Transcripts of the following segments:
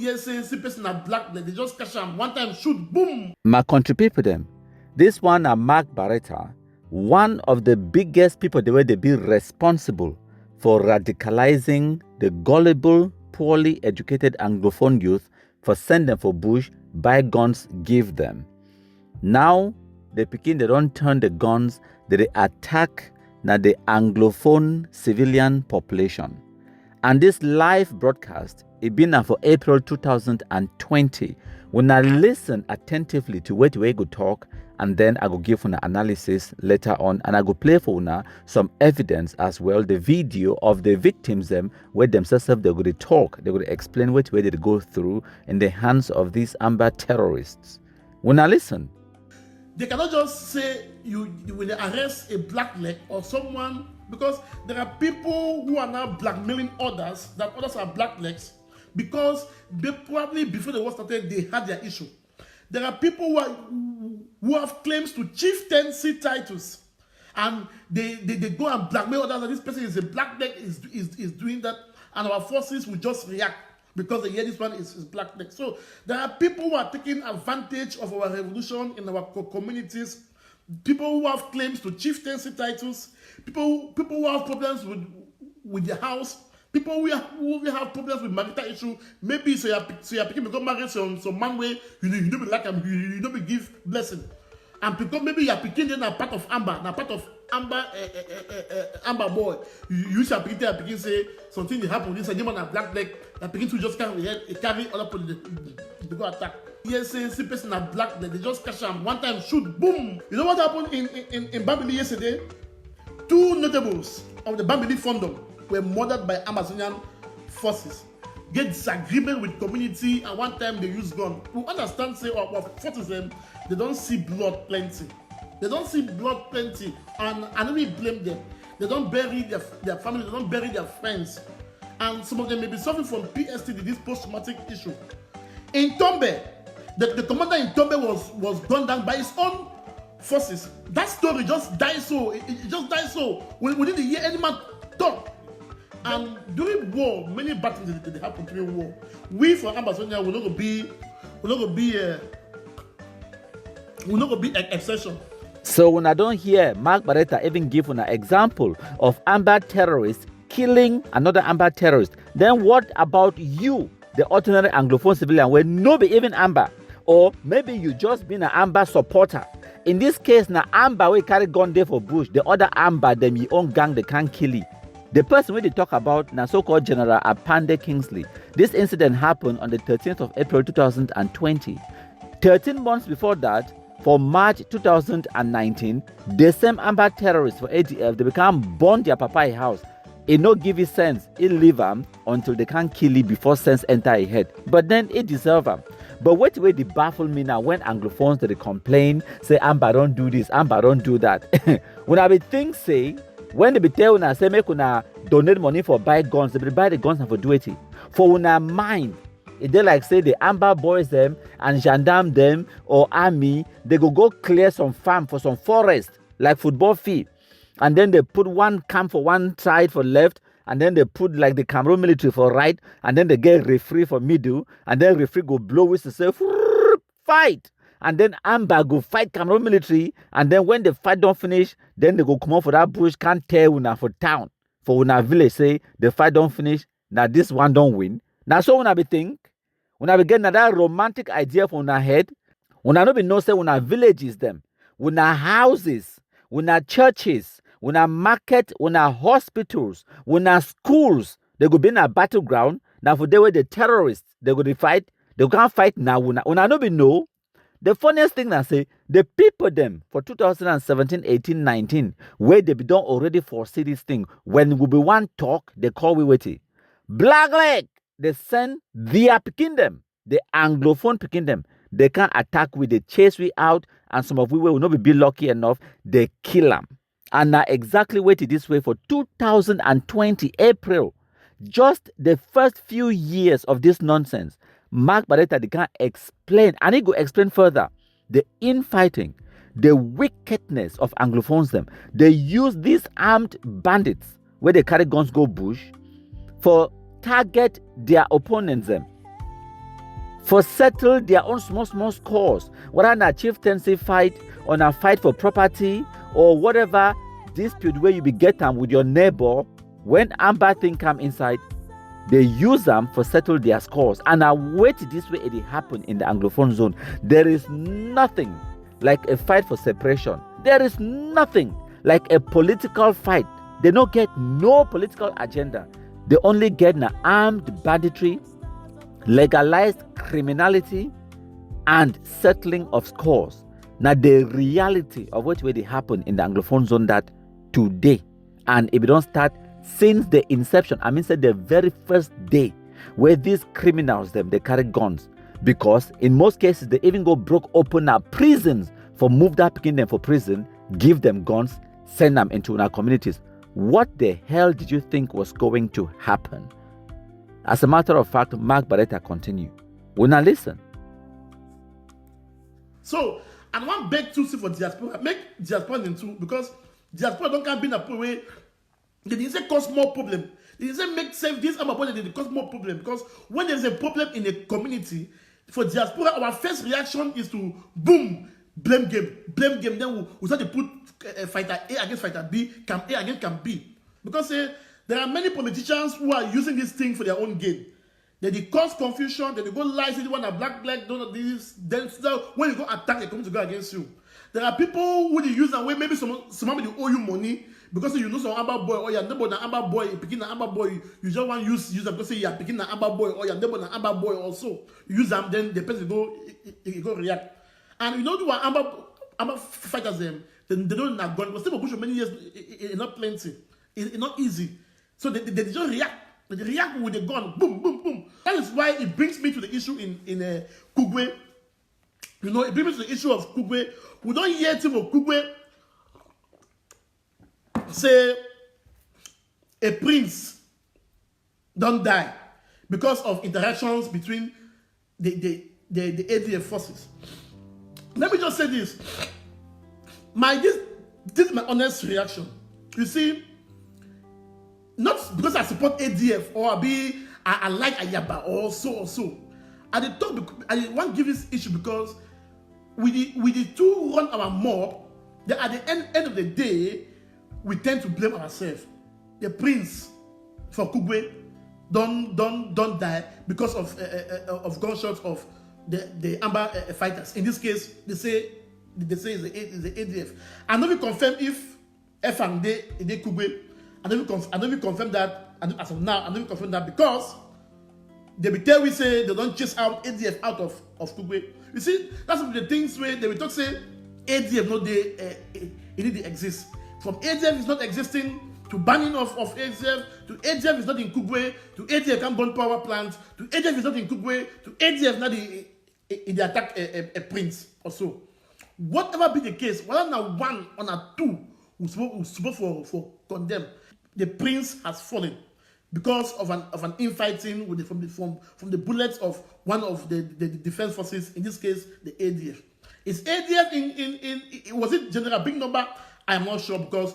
Yes, see person a black, they just catch them one time, shoot, boom. My country people them. This one are Mark Bareta, one of the biggest people the way they be responsible for radicalizing the gullible, poorly educated Anglophone youth for send them for bush, buy guns, give them. Now they don't turn the guns, they attack now the Anglophone civilian population. And this live broadcast, it been now for April 2020. When I listen attentively to what we go talk, and then I go give an analysis later on, and I go play for una some evidence as well, the video of the victims them where themselves they go to talk, they go to explain what way they go through in the hands of these amber terrorists. When I listen, they cannot just say you will arrest a black leg or someone, because there are people who are now blackmailing others, that others are black legs, because they probably before the war started they had their issue. There are people who have claims to chieftaincy titles, and they go and blackmail others that this person is a black leg, is doing that, and our forces will just react because they hear this one is black leg. So there are people who are taking advantage of our revolution in our communities, people who have claims to chieftaincy titles, people who have problems with their house, people who have problems with marital issue. Maybe so you're picking become married some man way you don't be like him, you don't be give blessing, and because maybe you're picking then a part of Amber boy, you shall picking say something that happened. This a man a black leg, that picking to just carry other people they go attack. Yes, see person a black leg, they just catch them one time, shoot, boom. You know what happened in Bambili yesterday? Two notables of the Bambili Fondom were murdered by Amazonian forces. Get disagreement with community, and one time they use gun. We understand, say, what is them? They don't see blood plenty. They don't see blood plenty, and I don't even blame them. They don't bury their family, they don't bury their friends. And some of them may be suffering from PSTD, this post-traumatic issue. In Tombe, the commander in Tombe was gunned down by his own forces. That story just died so. It just died so. We didn't hear any man talk. And during war, many battles that happen during war. We for Amazonia will not be exception. So when I don't hear Mark Bareta even give an example of amber terrorists killing another amber terrorist, then what about you, the ordinary Anglophone civilian, where nobody even amber, or maybe you just been an amber supporter? In this case, now amber we carry gun there for bush, the other amber them your own gang they can't kill you. The person we talk about now so-called General Apande Kingsley. This incident happened on the 13th of April 2020. 13 months before that, for March 2019, the same amber terrorists for ADF, they become burn their papa's house. It no give you sense, it leave them until they can't kill you before sense enter a head. But then it deserve them. But what way they baffle me now when Anglophones they complain, say Amber don't do this, Amber don't do that. When I be think say, when they be tell una say make una donate money for buy guns, they be buy the guns and for do it. For una mind, if they like say the amber boys them and gendarme them or army, they go clear some farm for some forest like football field, and then they put one camp for one side for left, and then they put like the Cameroon military for right, and then they get referee for middle, and then referee go blow whistle say fight. And then Amber go fight Cameroon military, and then when the fight don't finish, then they go come out for that bush, can't tell una for town, for una village say the fight don't finish, now this one don't win. Now so una be think, una be get that romantic idea for una head, una no be know say una villages them, una houses, una churches, una market, una hospitals, una schools, they go be in a battleground. Now for they were the terrorists, they go to fight, they can't fight now, una no be know. The funniest thing I say, the people them for 2017, 18, 19, where they be done already foresee this thing. When we be one talk, they call we waiting. Black leg, they send their picking them, the Anglophone picking them. They can attack with the chase we out, and some of we will not be lucky enough, they kill them. And now exactly waited this way for 2020, April. Just the first few years of this nonsense. Mark Bareta, they can't explain, and he go explain further the infighting, the wickedness of Anglophones them. They use these armed bandits where they carry guns go bush for target their opponents them. for settle their own small scores, whether na chieftaincy fight or na fight for property or whatever dispute where you be get them with your neighbor. When amber thing come inside, they use them for settle their scores. And I wait this way it happen in the Anglophone zone. There is nothing like a fight for separation. There is nothing like a political fight. They don't get no political agenda. They only get an armed banditry, legalized criminality, and settling of scores. Now the reality of what way they happen in the Anglophone zone that today, and if you don't start since the inception, I mean say the very first day where these criminals they carry guns, because in most cases they even go broke open our prisons for move that picking them for prison, give them guns, send them into our communities. What the hell did you think was going to happen? As a matter of fact, Mark Bareta continue. We now listen. So, and one beg to see for diaspora, make diaspora into, because diaspora don't can be in a way, they didn't say cause more problem. They didn't say make safe this and they didn't cause more problem, because when there's a problem in a community, for diaspora, our first reaction is to boom, blame game. Then we start to put fighter A against fighter B, camp A against camp B. Because there are many politicians who are using this thing for their own gain. They cause confusion, they go lie, say they want a black, don't know this, then when you go attack, they come to go against you. There are people who they use that way, maybe somebody owe you money, because you know some Amber boy, or your neighbor an Amber boy, you picking an Amber boy, you just want to use them because you're picking an Amber boy, or your neighbor an Amber boy also. You use them, then the person go react. And you know what Amber fighters them, they don't have gun, but still push for many years, it's not plenty. It's not easy. So they just react. They react with the gun, boom, boom, boom. That is why it brings me to the issue in Kurugwe. You know, it brings me to the issue of Kurugwe. We don't hear things of Kurugwe say a prince don't die because of interactions between the ADF forces. Let me just say this. This is my honest reaction. You see, not because I support ADF or I like Ayaba or so. I want to give this issue because we the two run our mob. That at the end of the day, we tend to blame ourselves. The prince for Kurugwe don't die because of gunshots of the Amber fighters. In this case, they say it's the ADF. I know we confirm if and they Kurugwe. I don't even confirm that, and as of now, I don't even confirm that because they will tell we say they don't chase out ADF out of Kurugwe. You see, that's one of the things where they will talk say ADF it didn't exist. From ADF is not existing to banning of ADF, to ADF is not in Kurugwe, to ADF can burn power plants, to ADF is not in Kurugwe, to ADF not in the attack a prince or so. Whatever be the case, whether now one or now two who's supposed for condemn, the prince has fallen because of an infighting with from the bullets of one of the defense forces, in this case the ADF. Is ADF in was it General Big Number? I'm not sure because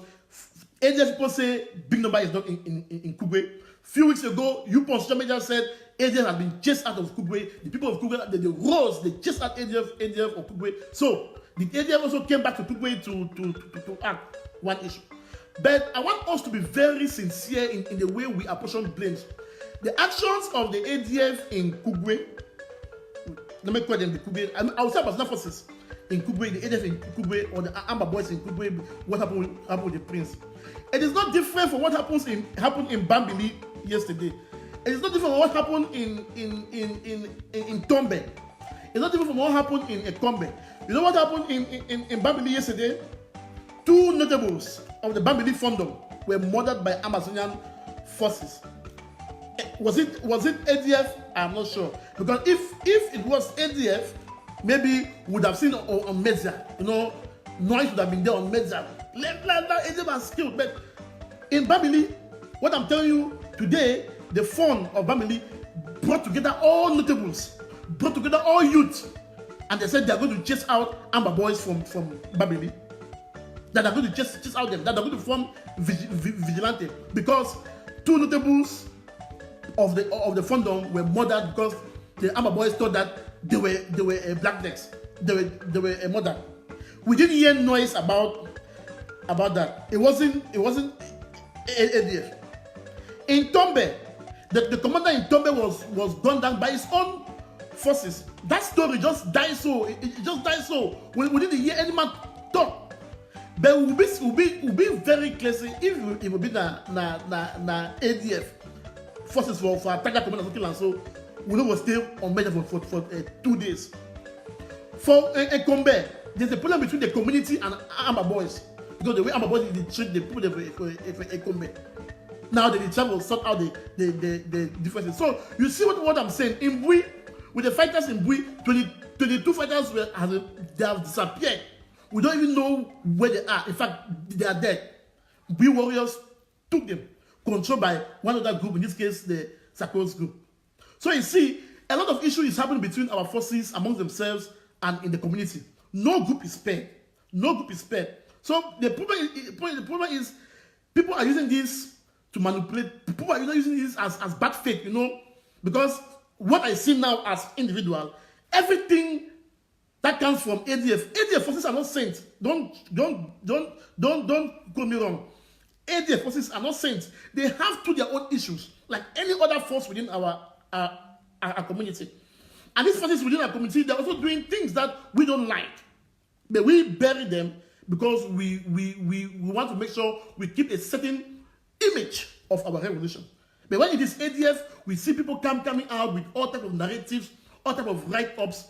ADF people say Big Number is not in Kurugwe. Few weeks ago, UPON social media said ADF has been chased out of Kurugwe. The people of Kurugwe, they rose, they chased out ADF of Kurugwe. So the ADF also came back to Kurugwe to act one issue. But I want us to be very sincere in the way we apportion blames. The actions of the ADF in Kurugwe, let me call them the Kurugwe, I would say personal forces in Kurugwe, the ADF in Kurugwe, or the Amber boys in Kurugwe, what happened with the prince. It is not different from what happened in Bambili yesterday. It is not different from what happened in Tombe. It's not different from what happened in Ekombe. You know what happened in Bambili yesterday? Two notables of the Bambili Fundum were murdered by Amazonian forces. Was it ADF? I'm not sure. Because if it was ADF, maybe we would have seen on Mezza. You know, noise would have been there on Mezza. ADF was killed. But in Bambili, what I'm telling you today, the fund of Bambili brought together all notables, brought together all youth, and they said they are going to chase out Amber boys from Bambili. That are going to chase out them, that are going to form vigilante, because two notables of the Fundum were murdered because the Amba boys thought that they were blacklegs. They were a murder. We didn't hear noise about that. It wasn't ADF. In Tombe, the commander in Tombe was gunned down by his own forces. That story just died so. It just died so. We didn't hear any man talk. But we'll be very clear if it will be na ADF forces for attack that commander and so we will stay on measure for 2 days. For Ekombe, there's a problem between the community and Amba boys. Because the way Amba boys treat the people for Ekombe. Now they travel sort out the differences. So you see what I'm saying. In Bui, with the fighters in Bui, 22 fighters they have disappeared. We don't even know where they are. In fact, they are dead. Bui warriors took them, controlled by one other group, in this case the Sakos group. So you see, a lot of issues is happening between our forces among themselves and in the community. No group is spared. No group is spared. So the problem is people are using this to manipulate. People are using this as bad faith, because what I see now as individual, everything that comes from ADF forces are not saints. Don't quote me wrong. ADF forces are not saints. They have their own issues, like any other force within our community. And these forces within our community, they're also doing things that we don't like. But we bury them because we want to make sure we keep a certain image of our revolution. But when it is ADF, we see people coming out with all types of narratives, all types of write-ups,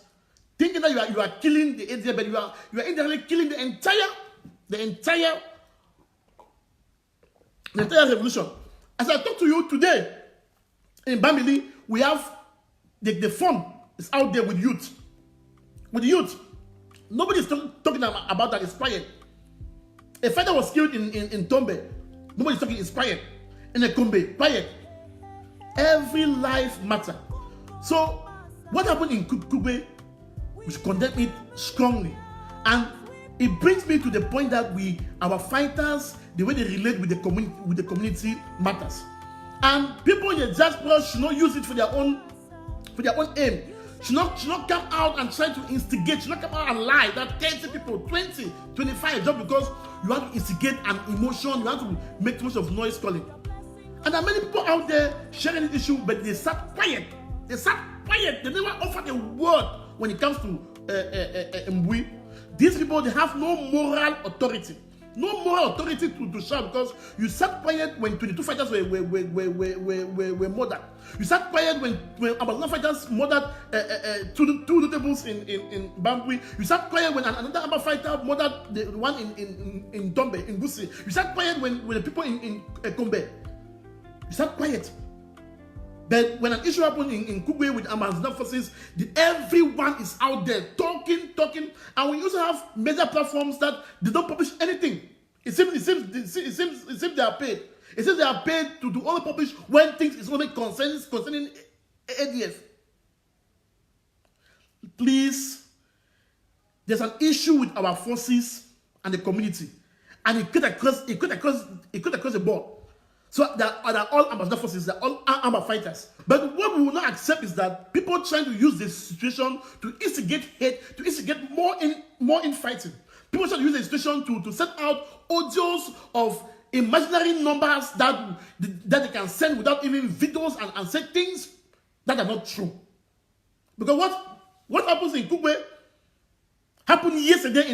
thinking that you are killing the ADF, but you are indirectly killing the entire revolution. As I talk to you today, in Bamili, we have the fun is out there with youth. With youth. Nobody's talking about that. It's quiet. A fighter was killed in Tombe. Nobody's talking. It's quiet. In Ekombe, quiet. Every life matters. So, what happened in Kurugwe, we should condemn it strongly. And it brings me to the point that our fighters, the way they relate with the community matters. And people in the diaspora should not use it for their own aim. Should not come out and try to instigate. Should not come out and lie that 30 people, 20, 25, just because you want to instigate an emotion, you want to make too much of noise calling. And there are many people out there sharing this issue, but they sat quiet. They never offered a word when it comes to Mbui. These people, they have no moral authority. No moral authority to shout, because you sat quiet when 22 fighters were murdered. You sat quiet when Amazon fighters murdered two notables in Bambui. You sat quiet when another Amba fighter murdered the one in Dombe, in Gusi. You sat quiet when the people in Kombe. You sat quiet. But when an issue happened in Kurugwe with Amazon forces, everyone is out there talking, and we also have major platforms that they don't publish anything. It seems they are paid. It seems they are paid to only publish when things is only concerning ADF. Please, there's an issue with our forces and the community, and it cut across the board. So they're all Ambassador forces, they're all Amba fighters. But what we will not accept is that people trying to use this situation to instigate hate, to instigate more infighting. People trying to use the situation to set out audios of imaginary numbers that they can send without even videos and say things that are not true. Because what happens in Kurugwe happened yesterday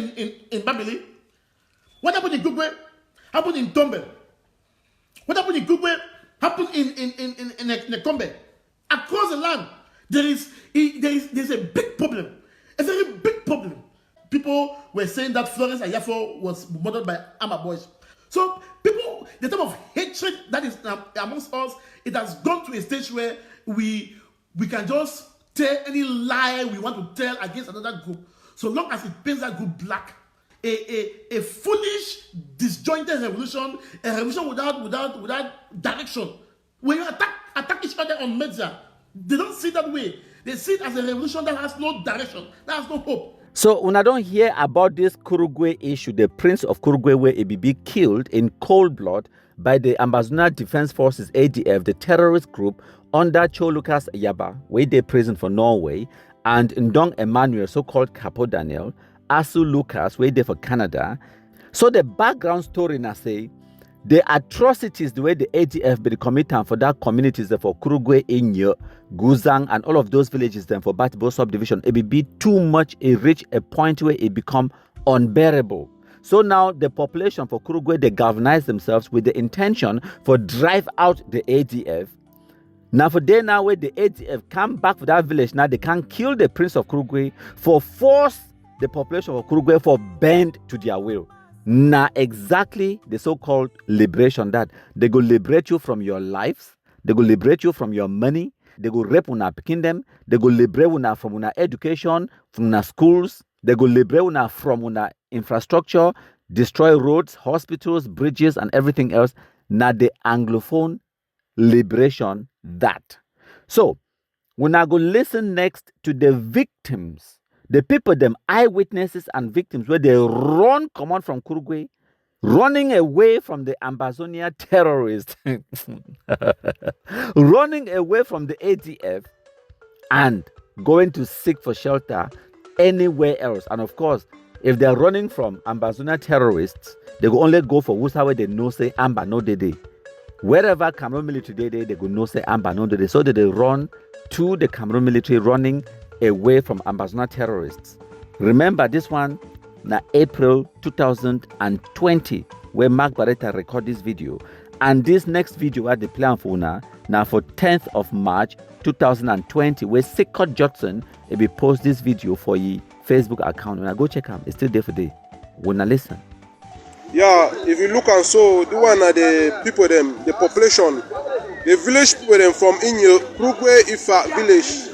in Babili. What happened in Kurugwe happened in Tombe. What happened in Kurugwe happened in Ekombe. Across the land, there's a big problem. A very big problem. People were saying that Florence Ayafo was murdered by Amba boys. So people, the type of hatred that is amongst us, it has gone to a stage where we can just tell any lie we want to tell against another group, so long as it paints that group black. A foolish, disjointed revolution, a revolution without direction. When you attack each other on media, they don't see it that way. They see it as a revolution that has no direction, that has no hope. So when I don't hear about this Kurugwe issue, the Prince of Kurugwe where ABB killed in cold blood by the Amazon Defense Forces, ADF, the terrorist group, under Cho Lucas Yaba, where they prison for Norway, and Ndong Emmanuel, so-called Capo Daniel, Asu Lucas, where they for Canada. So the background story now say, the atrocities the way the ADF be committing for that communities for Kurugwe, Inyo, Guzang, and all of those villages then for Batibo subdivision, it will be too much, it reach a point where it become unbearable. So now the population for Kurugwe, they galvanize themselves with the intention for drive out the ADF. Now for day now where the ADF come back for that village, now they can kill the prince of Kurugwe for force the population of Kurugwe for bend to their will. Now exactly the so-called liberation that they go liberate you from your lives, they go liberate you from your money, they go rape una pikin them, they go liberate una from una education, from una schools, they go liberate una from una infrastructure, destroy roads, hospitals, bridges, and everything else. Now the Anglophone liberation that. So when I go listen next to the victims, the people, them eyewitnesses and victims, where they run command from Kurugwe, running away from the Ambazonia terrorists, running away from the ADF, and going to seek for shelter anywhere else. And of course, if they're running from Ambazonia terrorists, they will only go for where they know say Amba no dede. Wherever Cameroon military they go no say Amba no dede. So they run to the Cameroon military, running away from Ambazonia terrorists. Remember this one, na April 2020, where Mark Bareta record this video. And this next video at the plan for now for 10th of March 2020, where Sikot Judson will be post this video for your Facebook account. When I go check them, it's still there for day. When I listen. Yeah, if you look and so, the one are the people them, the population, the village people them from Inyo, Kurugwe Ifa village,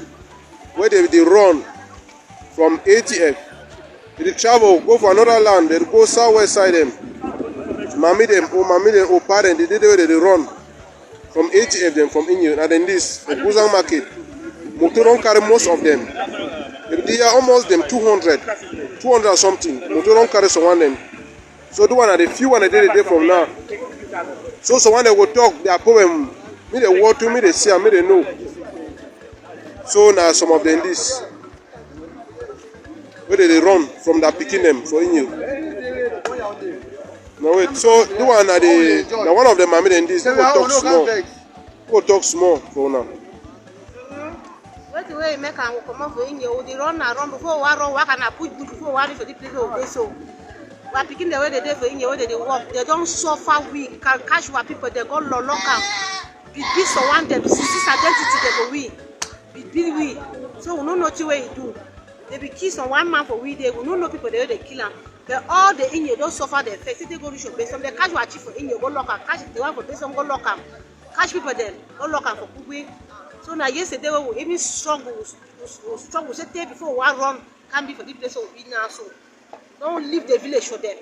where they run from ATF. They travel, go for another land, then go southwest side them. Mami them, or parent, they run from ATF them, from Inyo. And then this, the Guzang market, Motoron carry most of them. They are almost them 200 something. Motoron carry someone them. So the one are the few one a day from now. So when they will talk, their problem, me they want to me they see, me they know. So now some of them this, where they run from that picking them for in you. No wait, so the one are the now one of them are in this. They will talk small. Go talk small for now. What the way make am come out for in you? They run around before one run, work and push before one for the place of so. We are picking the way they do for in the way they work. They don't suffer weak. Can catch what people they go lock up. Be so one them this identity they go we. Be we. So we don't know what way do. They be kiss on one man for we they will not know people the way they kill them. But all the in you don't suffer the effects. They go reach your base. Some they catch what chief for in you go lock up. Catch the one for base go lock up. Catch people then go lock up for Kurugwe. So now yesterday we even struggle. Say day before one run can be for the place of we now so. Don't leave the village for them.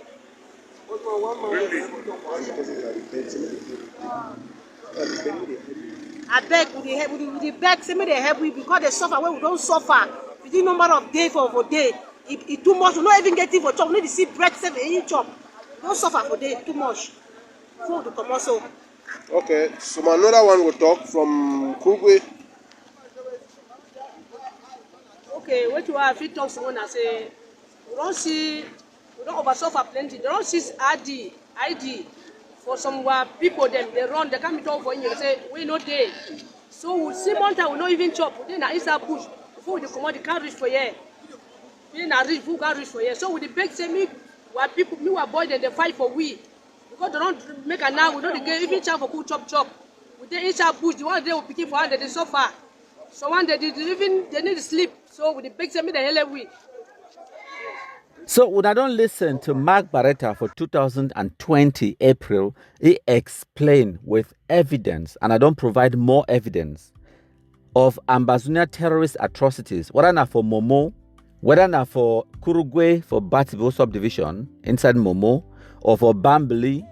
I beg, we beg, say me they help we because they suffer when we don't suffer. Within number of days for day, it too much. We not even get it for chop. We need to see bread save any chop. Don't suffer for day too much. Food to come also. Okay, so another one will talk from Kurugwe. Okay, what you have, if you talk someone and say. We don't oversuffer plenty. They don't see ID for some people. Them they run. They can't be talk for you. They say we not there. So we see monta we not even chop. Then I inside bush before we come out. They can't reach for here. Then I reach who can't reach for here. So with the big say me, where people me were boys and they fight for we because they don't make a now. We don't get even chop for cool chop. We they inside bush. The one they will pick for they suffer. So one they even they need to sleep. So with the big say me the hell we. So when I don't listen to Mark Bareta for 2020 April, he explained with evidence, and I don't provide more evidence of Ambazonia terrorist atrocities, whether not for Momo, whether not for Kurugwe, for Batibo subdivision inside Momo, or for Bambili,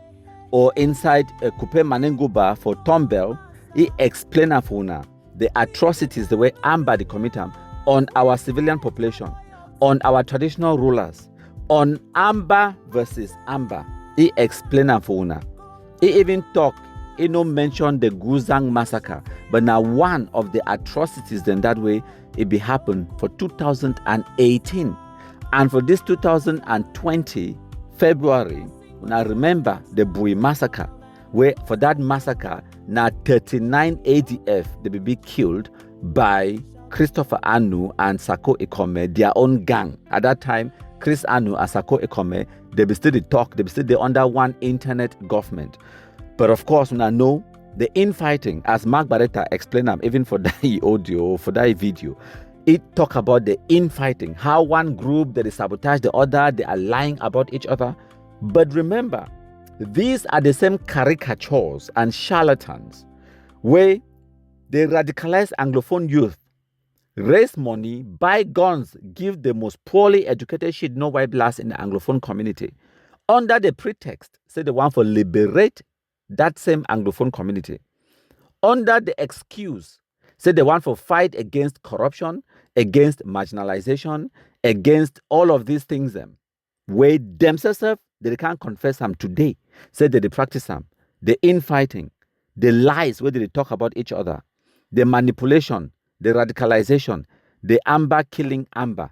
or inside Kupe Manenguba for Tombel. He explained the atrocities the way Amba they commit them on our civilian population, on our traditional rulers, on Amba versus Amba. He explained for una. He even talked he no mention the Guzang massacre, but now one of the atrocities then that way it be happened for 2018. And for this 2020 February, when I remember the Bui massacre, where for that massacre, now 39 ADF they be killed by Christopher Anu and Sako Ekome, their own gang. At that time, Chris Anu and Sako Ekome, they be still the talk, they be still under one internet government. But of course, when I know the infighting, as Mark Bareta explained them, even for that audio, for that video, it talk about the infighting, how one group that is sabotage the other, they are lying about each other. But remember, these are the same caricatures and charlatans where they radicalize Anglophone youth, raise money, buy guns, give the most poorly educated shit no white blast in the Anglophone community, under the pretext, say they want for liberate that same Anglophone community, under the excuse, say they want for fight against corruption, against marginalization, against all of these things them, where themselves they can't confess them today, say that they practice them, the infighting, the lies where they talk about each other, the manipulation, the radicalization, the amber killing amber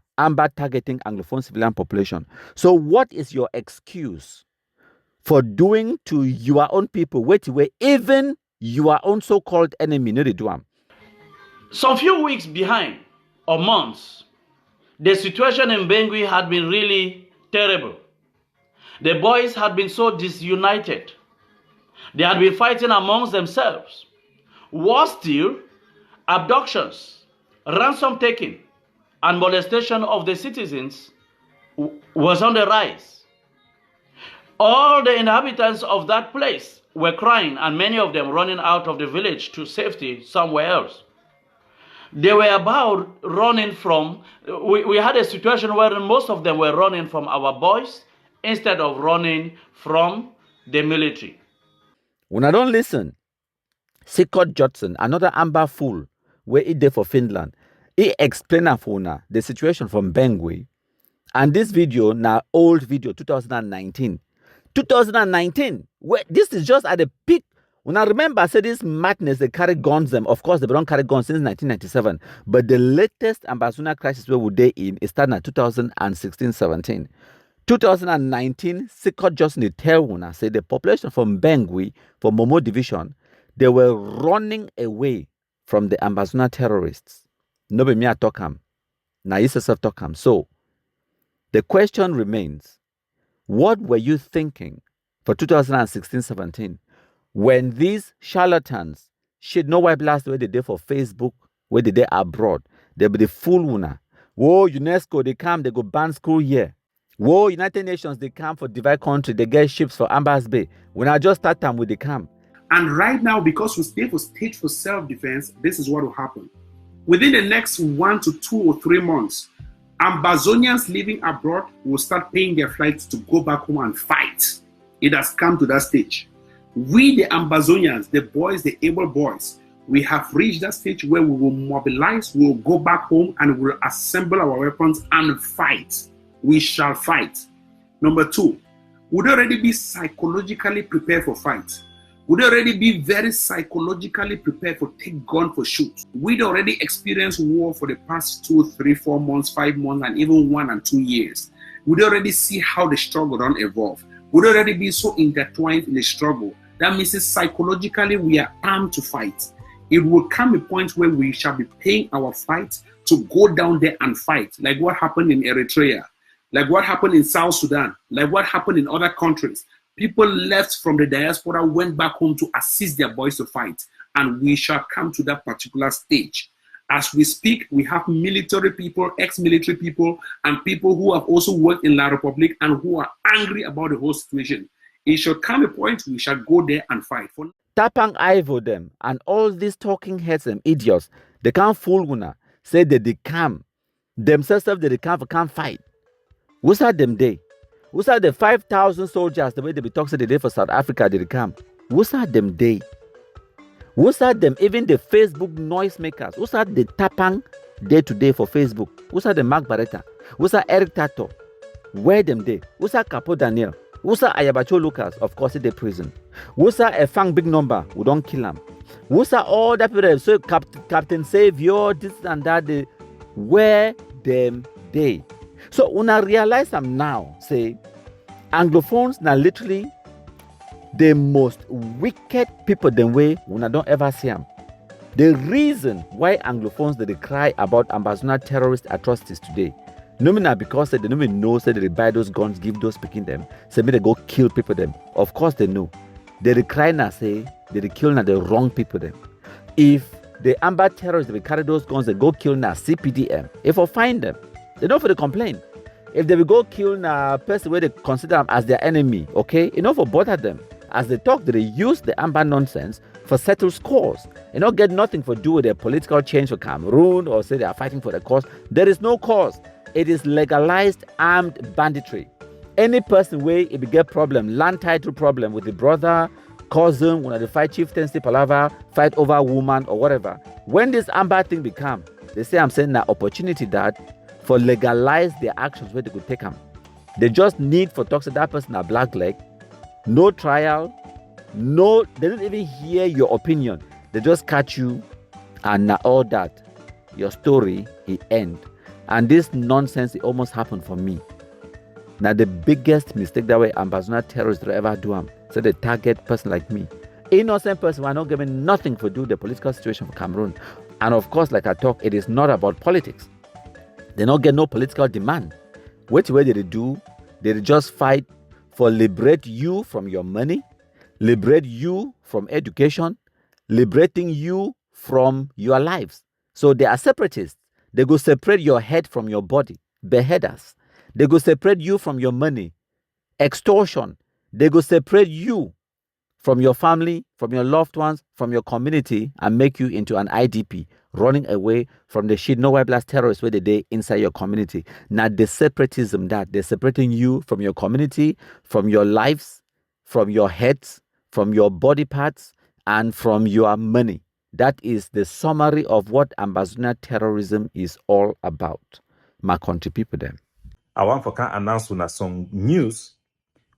targeting Anglophone civilian population. So what is your excuse for doing to your own people, where even your own so-called enemy, no, they do them? Some few weeks behind, or months, the situation in Bangui had been really terrible. The boys had been so disunited. They had been fighting amongst themselves. Worse still, abductions, ransom taking, and molestation of the citizens was on the rise. All the inhabitants of that place were crying, and many of them running out of the village to safety somewhere else. They were about running from, we had a situation where most of them were running from our boys instead of running from the military. When I don't listen, Sikot Judson, another amber fool, where he did for Finland, he explained for the situation from Bangui. And this video, now old video, 2019. 2019, where this is just at the peak. When I remember, I said this madness, they carry guns them. Of course, they don't carry guns since 1997. But the latest Ambazuna crisis where we they in is starting at 2016-17. 2019, Sikot Johnson, the Terwuna, said the population from Bangui, from Momo Division, they were running away from the Ambazuna terrorists. Nobody me Tokam. Na Yusuf Tokam. So, the question remains, what were you thinking for 2016-17 when these charlatans should know why blast where they did for Facebook, where they did abroad? They be the fool wuna. Whoa, UNESCO, they come, they go ban school here. Whoa, United Nations, they come for divide country, they get ships for Ambas Bay. When I just start time with the camp. And right now, because we stay for stage for self-defense, this is what will happen. Within the next 1 to 2 or 3 months, Ambazonians living abroad will start paying their flights to go back home and fight. It has come to that stage. We, the Ambazonians, the boys, the able boys, we have reached that stage where we will mobilize, we will go back home and we will assemble our weapons and fight. We shall fight. Number 2, would already be psychologically prepared for fight. Would already be very psychologically prepared for take gun for shoot. We'd already experienced war for the past 2, 3, 4 months, 5 months, and even 1 and 2 years. We'd already see how the struggle don't evolve. We'd already be so intertwined in the struggle. That means psychologically we are armed to fight. It will come a point where we shall be paying our fight to go down there and fight, like what happened in Eritrea, like what happened in South Sudan, like what happened in other countries. People left from the diaspora, went back home to assist their boys to fight. And we shall come to that particular stage. As we speak, we have military people, ex-military people, and people who have also worked in La Republique and who are angry about the whole situation. It shall come a point we shall go there and fight. Tapang Ivo them and all these talking heads and idiots, they can't fool Guna, say that they come. Themselves that they can't fight. What's that them day? What's that the 5,000 soldiers, the way they be talking today for South Africa, they come? What's that them day? What's that them, even the Facebook noise makers? What's that the Tapang day to day for Facebook? What's that the Mark Bareta? What's that Eric Tato? Where them day? What's that Capo Daniel? Wusa Ayabacho Lucas, of course, in the prison. Wusa a fang big number, we don't kill him. Wusa all that people so Captain Savior, this and that, they where them they. So when I realize them now, say Anglophones now literally the most wicked people them way when I don't ever see them. The reason why Anglophones they cry about ambassador terrorist atrocities today, no mean because they don't even know say they buy those guns, give those picking them, say me they go kill people them. Of course they know. They cry now say they kill now the wrong people them. If the amber terrorists they carry those guns, they go kill now CPDM. If I find them, they don't for the complaint. If they will go kill now person where they consider them as their enemy, okay, enough for bother them. As they talk, they use the amber nonsense for settle scores. You don't get nothing for do with their political change for Cameroon or say they are fighting for the cause. There is no cause. It is legalized armed banditry. Any person where if you get problem, land title problem with the brother, cousin, when they fight chieftaincy, palaver, fight over woman or whatever. When this amber thing become, they say I'm saying that opportunity that for legalize their actions where they could take them. They just need for talk to that person a black leg. No trial, no, they don't even hear your opinion. They just catch you and now all that, your story, it end. And this nonsense, it almost happened for me. Now the biggest mistake that way ambassador terrorists ever do, so they target person like me. Innocent person who are not given nothing for do the political situation for Cameroon. And of course, like I talk, it is not about politics. They don't get no political demand. Which way did they do? They just fight for liberate you from your money, liberate you from education, liberating you from your lives. So they are separatists. They go separate your head from your body, beheaders. They go separate you from your money, extortion. They go separate you from your family, from your loved ones, from your community, and make you into an IDP, running away from the shit no white blast terrorists where they day inside your community. Now the separatism that they're separating you from your community, from your lives, from your heads, from your body parts, and from your money. That is the summary of what ambassador terrorism is all about. My country people them. I want for can announce some news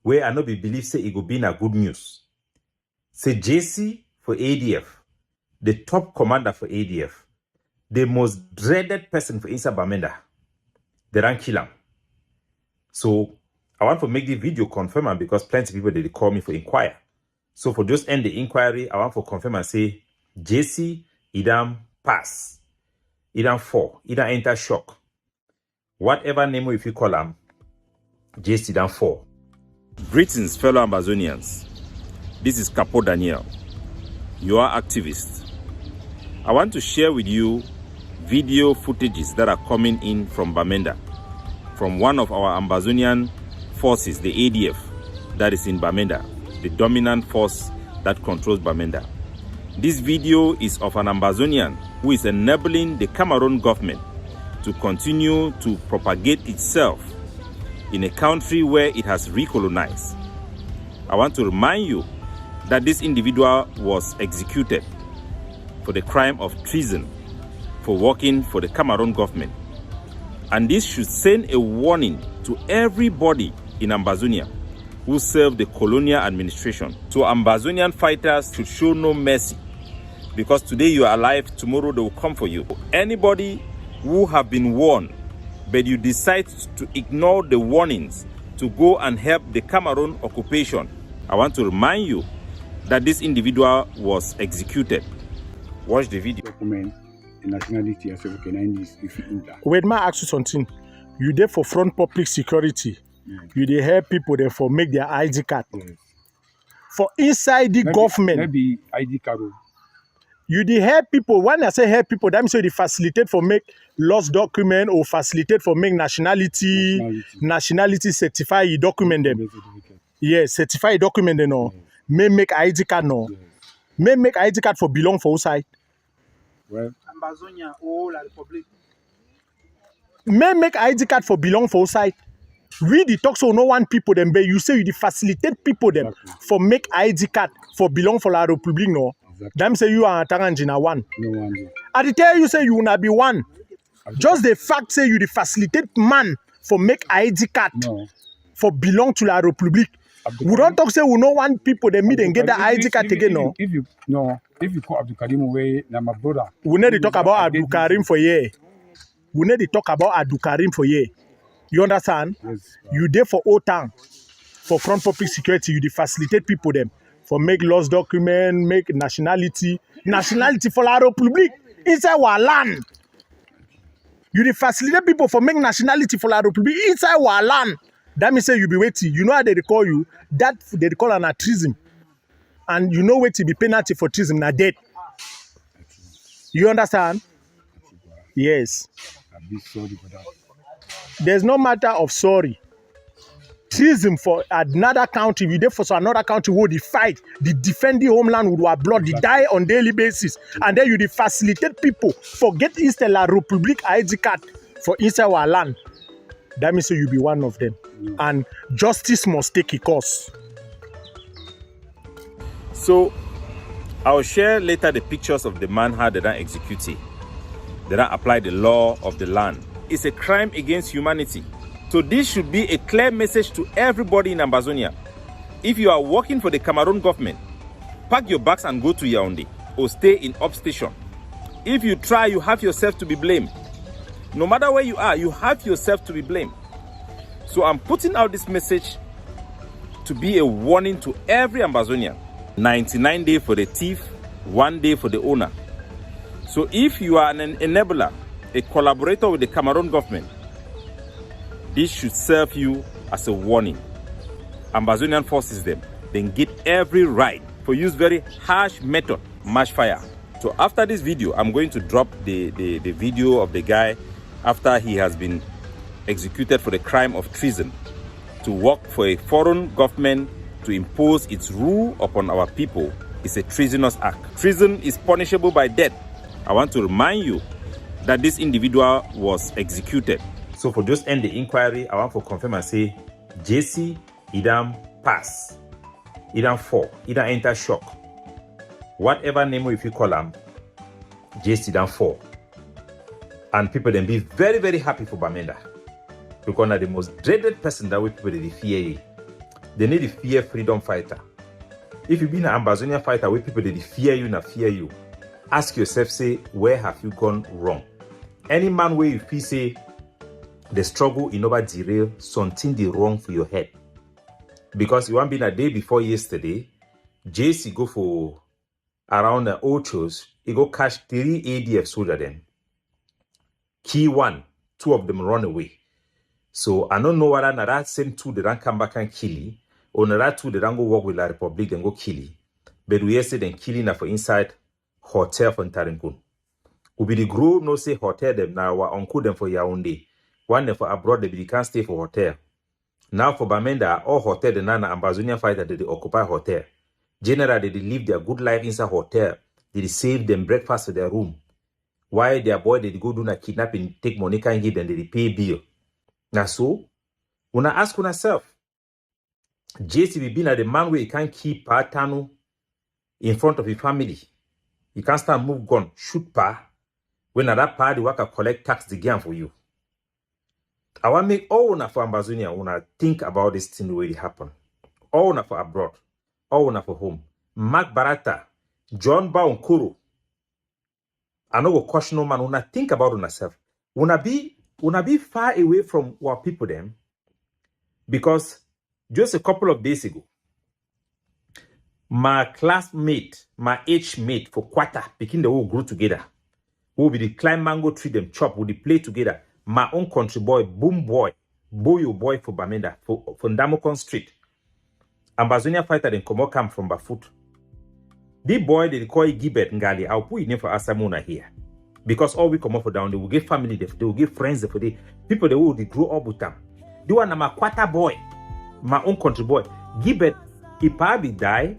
where I know we believe say it will be a good news. Say JC for ADF, the top commander for ADF, the most dreaded person for Insa Bamenda, they don't kill him. So I want to make the video confirm because plenty of people they call me for inquire. So for just end the inquiry, I want to confirm and say JC Idam pass, Idam fall, Idam enter shock. Whatever name if you call him, JC Idam fall. Greetings, fellow Amazonians. This is Capo Daniel, your activist. I want to share with you video footages that are coming in from Bamenda, from one of our Amazonian forces, the ADF, that is in Bamenda, the dominant force that controls Bamenda. This video is of an Amazonian who is enabling the Cameroon government to continue to propagate itself in a country where it has recolonized. I want to remind you that this individual was executed for the crime of treason for working for the Cameroon government. And this should send a warning to everybody in Ambazonia who serve the colonial administration. So Ambazonian fighters should show no mercy, because today you are alive, tomorrow they will come for you. Anybody who have been warned, but you decide to ignore the warnings to go and help the Cameroon occupation, I want to remind you that this individual was executed. Watch the video. Document the nationality as well. Wait, may I ask you something? You there for front public security. You dey help people there for make their ID card. Yes. For inside the government. Maybe ID card. You dey help people. When I say help people, that means they facilitate for make lost document or facilitate for make nationality certify your document them. Yes, certify your document them no. May make ID card no. Yes. May make ID card for belong for outside. Well, Ambazonia or la Republic. May make ID card for belong for outside. We the talk so no one people them, but you say you the facilitate people them for make ID card for belong for la Republic no. Exactly. Them say you are Taranjina one. No one. I tell you say you will not be one. Just the fact say you the facilitate man for make ID card for belong to la Republic. We don't talk say we no want people they meet and get the ID card again, no. If you call Abdul Karim away, now my brother. We need to talk about Abdul Karim for ye. We need to talk about Abdul Karim for ye. You understand? Yes. You there for OTAN, for front public security. You dey facilitate people them for make lost document, make nationality for la Republic inside our land. You dey facilitate people for make nationality for la Republic inside our land. That means say you be waiting. You know how they call you? That they call an treason. And you know what to be penalty for treason na death. You understand? Yes. I'm be sorry for that. There's no matter of sorry. Treason for another country, we dey for another country who they fight, they defend the homeland with our blood, they die on daily basis, and then you dey facilitate people for get inside la Republic ID card for inside our land. That means so you be one of them. And justice must take a course. So, I'll share later the pictures of the man how they don't execute it. They don't apply the law of the land. It's a crime against humanity. So this should be a clear message to everybody in Ambazonia. If you are working for the Cameroon government, pack your bags and go to Yaoundé or stay in upstation. If you try, you have yourself to be blamed. No matter where you are, you have yourself to be blamed. So I'm putting out this message to be a warning to every Ambazonian. 99 days for the thief, 1 day for the owner. So if you are an enabler, a collaborator with the Cameroon government, this should serve you as a warning. Ambazonian forces them, then get every right for use very harsh method, match fire. So after this video, I'm going to drop the video of the guy after he has been executed for the crime of treason to work for a foreign government to impose its rule upon our people. Is a treasonous act. Treason is punishable by death. I want to remind you that this individual was executed. So for just end the inquiry, I want to confirm and say, JC, Idam pass, Idam fall, Idam enter shock. Whatever name if you call him, JC Idam fall. And people then be very, very happy for Bamenda. Because now the most dreaded person that we people they fear. They need to fear freedom fighter. If you be an Ambazonia fighter, where people they fear you, not fear you. Ask yourself, say, where have you gone wrong? Any man where you feel say the struggle in over derail something the wrong for your head. Because you want been a day before yesterday, JC go for around the Ochos, he go catch 3 ADF soldier then. Key 1, 2 of them run away. So I don't know whether that same 2 they don't come back and kill you, or that 2 they don't go work with La Republic and go kill you. But we say then killing for inside hotel for Tarinkun. Ubi the group no say hotel them now wa uncle them for Yaoundé. One them for abroad they can't stay for hotel. Now for Bamenda, all hotel the Nana Ambazonia fighter they occupy hotel. Generally they live their good life inside hotel. They save them breakfast for their room. Why their boy they go do na kidnapping, take money can give them they pay bill. Now so, when I ask yourself, JCB being the man where you can't keep Patano in front of your family. You can't start move gun, shoot pa. When at that part, the worker collect tax again for you. I want to make all una for Ambazonia when I think about this thing the way it happen. All una for abroad, all una for home. Mark Bareta, John Baonkuru. I know what caution no man when I think about yourself. When I be far away from our people them, because just a couple of days ago, my classmate, my age mate for quarter, picking the whole group together. Who will be the climb mango tree, them chop, will they play together. My own country boy, boom boy, boyo boy for Bamenda, for Ndamokon Street. Ambazonia fighter then come come from Bafut. The boy they call Gibet Ngali, I'll put it name for Asamuna here. Because all we come up for down, they will get family, they will get friends for the people they will they grow up with them. The one my quarter boy, my own country boy, Gibet, he probably die.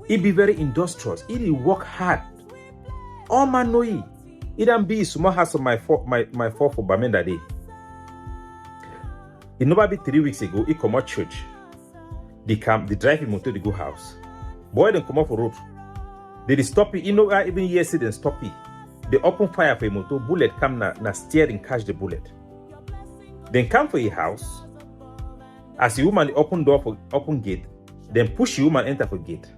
He be very industrious. He work hard. All man know he. He don't be small house of my for Bamenda day. It never be 3 weeks ago. He come out church. They drive him to the go house. Boy then come off a road. They stop it. You know even yesterday they stop it. They open fire for him motor. Bullet come na steer and catch the bullet. Then come for your house. As the woman open door for open gate, then push the woman enter for gate.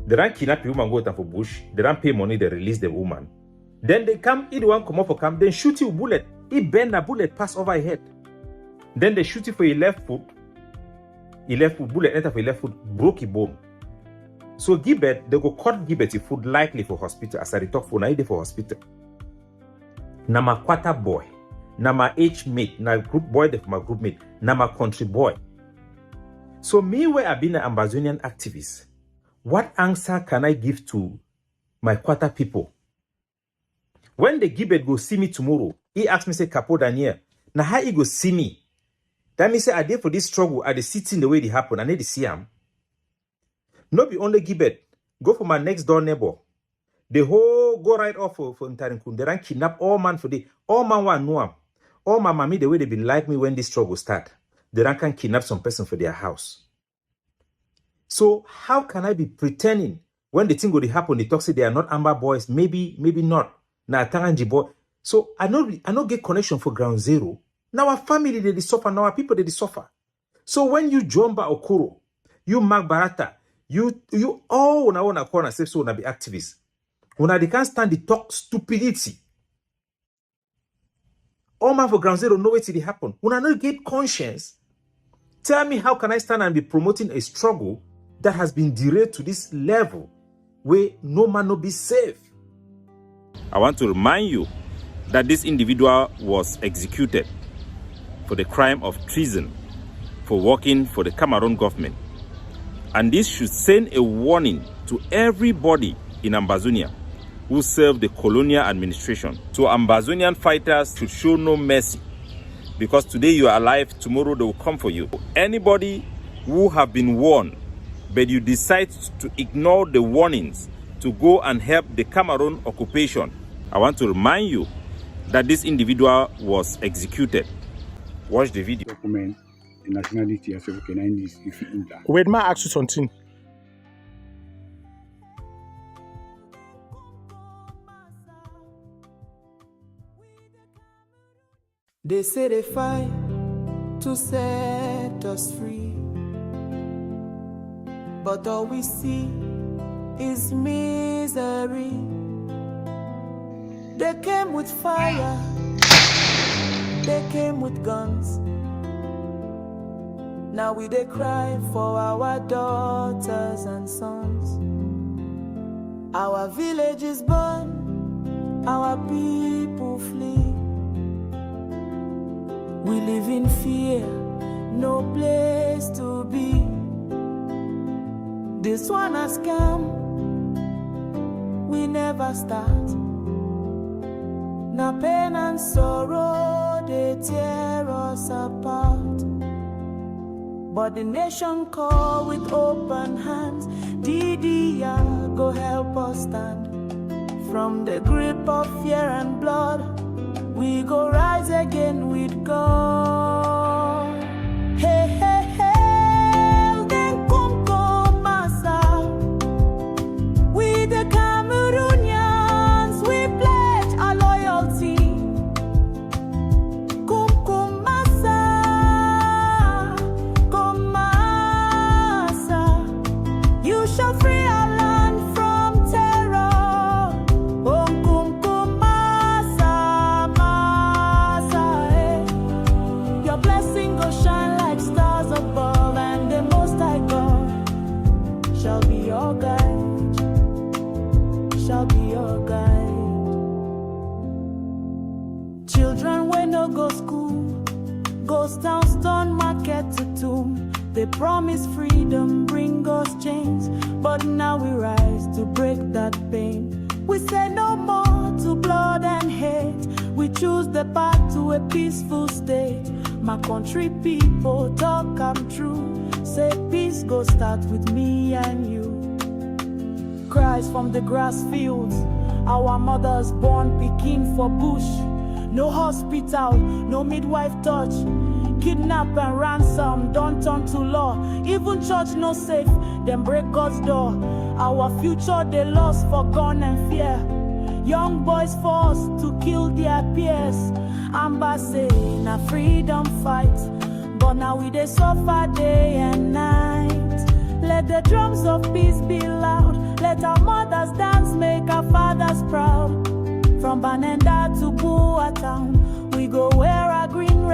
They don't kidnap the woman, go enter for bush. They don't pay money, they release the woman. Then they come, either one come up for camp, then shoot you bullet. He bend a bullet pass over your head. Then they shoot you for your left foot. Your left foot, bullet enter for your left foot, broke your bone. So Gibet, they go cut Gibet your foot likely for hospital. As I talk for now, for hospital. Na my quarter boy, na my age mate, na group boy, for my group mate, na my country boy. So me, where I've been an Ambazonian activist, what answer can I give to my quarter people? When the Gibet go see me tomorrow, he ask me, say, Capo Daniel, now how he go see me? That means say, I did for this struggle, I dey sit in the way it happen, I need to see him. Not be only Gibet, go for my next door neighbor. The whole go right off for Ntarinkun. They don't kidnap all man for the all man want know him. All my mommy the way they be like me when this struggle start. They don't can kidnap some person for their house. So how can I be pretending when the thing go to happen? They talk say they are not Amber boys, maybe not. Now Taranji boy. So I don't get connection for ground zero. Now our family they suffer. Now our people they suffer. So when you Jomba Okoro, you Mark Bareta, you all na wanna corner say so na be activists. When they can't stand the talk stupidity. All man for ground zero know what it happen. When I not get conscience, tell me how can I stand and be promoting a struggle that has been derailed to this level where no man no be safe. I want to remind you that this individual was executed for the crime of treason for working for the Cameroon government. And this should send a warning to everybody in Ambazonia who serve the colonial administration. So Ambazonian fighters should show no mercy, because today you are alive, tomorrow they will come for you. Anybody who have been warned, but you decide to ignore the warnings to go and help the Cameroon occupation, I want to remind you that this individual was executed. Watch the video. Document the nationality as well. Can I need if you Wait, may I ask you something? They say they fight to set us free, but all we see is misery. They came with fire, they came with guns. Now we they cry for our daughters and sons. Our village is burned, our people flee. We live in fear, no place to be. This one has come, we never start. Now pain and sorrow, they tear us apart. But the nation call with open hands. DDR, go help us stand. From the grip of fear and blood, we go rise again with God. Hey, hey, hey, then come, massa. We the Cameroonians, we pledge our loyalty. Come, massa, come, massa. You shall free our land from terror. Shall be your guide, shall be your guide. Children when no go school, ghost town, stone market to tomb. They promise freedom, bring us chains, but now we rise to break that pain. We say no more to blood and hate. We choose the path to a peaceful state. My country people talk I'm true. Say peace go start with me and you. Cries from the grass fields, our mothers born picking for bush. No hospital, no midwife touch. Kidnap and ransom, don't turn to law. Even church no safe, them break God's door. Our future they lost for gun and fear. Young boys forced to kill their peers. Amba say na freedom fight, but now we dey suffer day and night. Let the drums of peace be loud. Let our mothers dance, make our fathers proud. From Banenda to Bua Town, we go wear our green